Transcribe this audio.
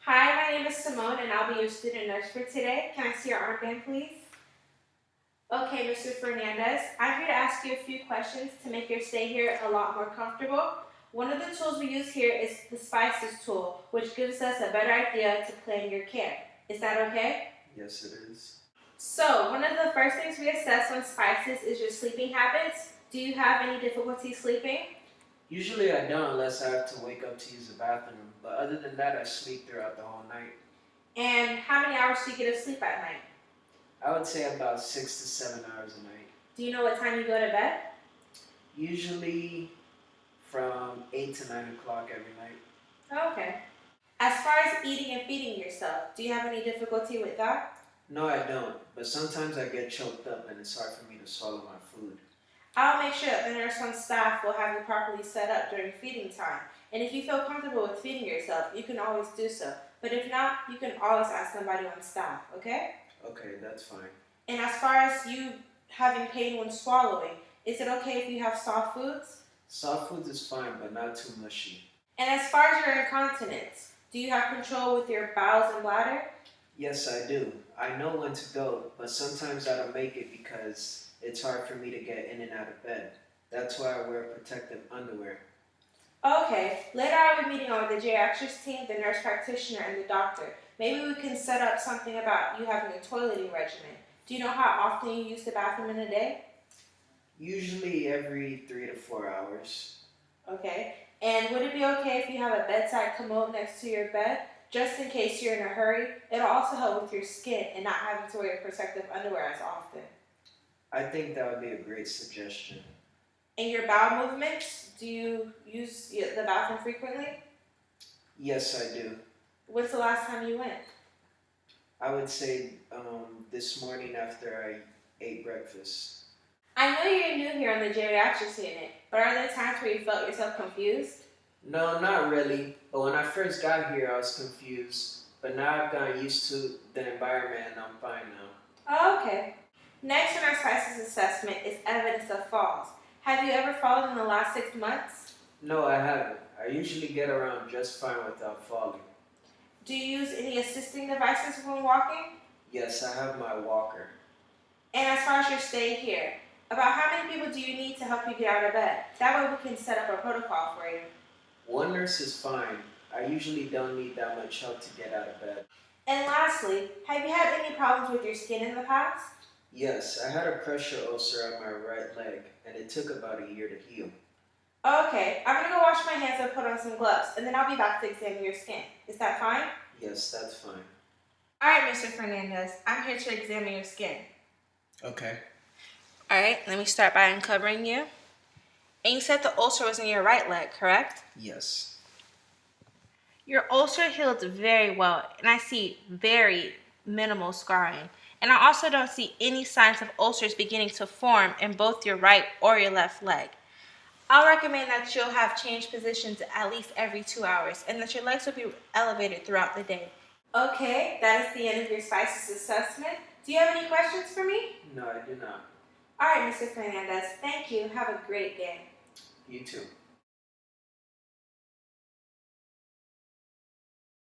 Hi, my name is Simone and I'll be your student nurse for today. Can I see your armband, please? Okay, Mr. Fernandez, I'm here to ask you a few questions to make your stay here a lot more comfortable. One of the tools we use here is the SPICES tool, which gives us a better idea to plan your care. Is that okay? Yes, it is. So, one of the first things we assess on SPICES is your sleeping habits. Do you have any difficulty sleeping? Usually I don't unless I have to wake up to use the bathroom, but other than that I sleep throughout the whole night. And how many hours do you get of sleep at night? I would say about 6 to 7 hours a night. Do you know what time you go to bed? Usually from 8 to 9 o'clock every night. Okay. As far as eating and feeding yourself, do you have any difficulty with that? No, I don't, but sometimes I get choked up and it's hard for me to swallow my food. I'll make sure that the nurse on staff will have you properly set up during feeding time. And if you feel comfortable with feeding yourself, you can always do so. But if not, you can always ask somebody on staff, okay? Okay, that's fine. And as far as you having pain when swallowing, is it okay if you have soft foods? Soft foods is fine, but not too mushy. And as far as your incontinence, do you have control with your bowels and bladder? Yes, I do. I know when to go, but sometimes I don't make it because it's hard for me to get in and out of bed. That's why I wear protective underwear. Okay, later I'll be meeting with the geriatrics team, the nurse practitioner, and the doctor. Maybe we can set up something about you having a toileting regimen. Do you know how often you use the bathroom in a day? Usually every 3 to 4 hours. Okay, and would it be okay if you have a bedside commode next to your bed? Just in case you're in a hurry, it'll also help with your skin and not having to wear protective underwear as often. I think that would be a great suggestion. And your bowel movements, do you use the bathroom frequently? Yes, I do. When's the last time you went? I would say this morning after I ate breakfast. I know you're new here on the geriatrics unit, but are there times where you felt yourself confused? No, not really. But when I first got here, I was confused. But now I've gotten used to the environment and I'm fine now. Oh, okay. Next on our SPICES assessment is evidence of falls. Have you ever fallen in the last 6 months? No, I haven't. I usually get around just fine without falling. Do you use any assisting devices when walking? Yes, I have my walker. And as far as your stay here, about how many people do you need to help you get out of bed? That way we can set up a protocol for you. One nurse is fine. I usually don't need that much help to get out of bed. And lastly, have you had any problems with your skin in the past? Yes, I had a pressure ulcer on my right leg, and it took about a year to heal. Okay, I'm gonna go wash my hands and put on some gloves, and then I'll be back to examine your skin. Is that fine? Yes, that's fine. Alright, Mr. Fernandez, I'm here to examine your skin. Okay. Alright, let me start by uncovering you. And you said the ulcer was in your right leg, correct? Yes. Your ulcer healed very well, and I see very minimal scarring. And I also don't see any signs of ulcers beginning to form in both your right or your left leg. I'll recommend that you'll have changed positions at least every 2 hours and that your legs will be elevated throughout the day. Okay, that is the end of your SPICES assessment. Do you have any questions for me? No, I do not. All right, Mr. Fernandez, thank you. Have a great day. You too.